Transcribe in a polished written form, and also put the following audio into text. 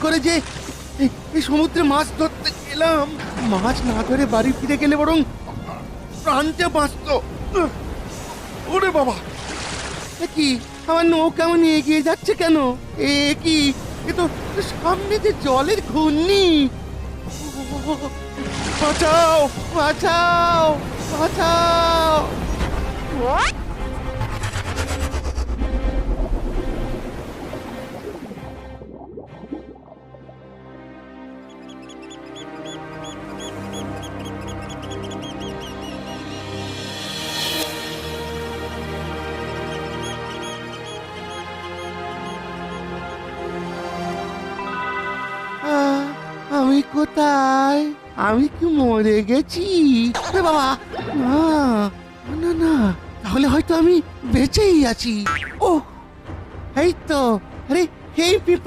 করে যে এই সমুদ্রে মাছ ধরতে গেলাম, মাছ না ধরে বাড়ি ফিরে গেলে বরং প্রাণটা বাঁচত। ওরে বাবা, এ কি আমার নৌকা এমন এগিয়ে যাচ্ছে কেন? এ কি, এ তো সামনে যে জলের ঘূর্ণি। বাঁচাও বাঁচাও বাঁচাও! আহ, আমি কোথায়? আমি কি মরে গেছি? আরে বাবা, না না না, তাহলে হয়তো আমি বেঁচেই আছি। ও, এই তো, আরে এই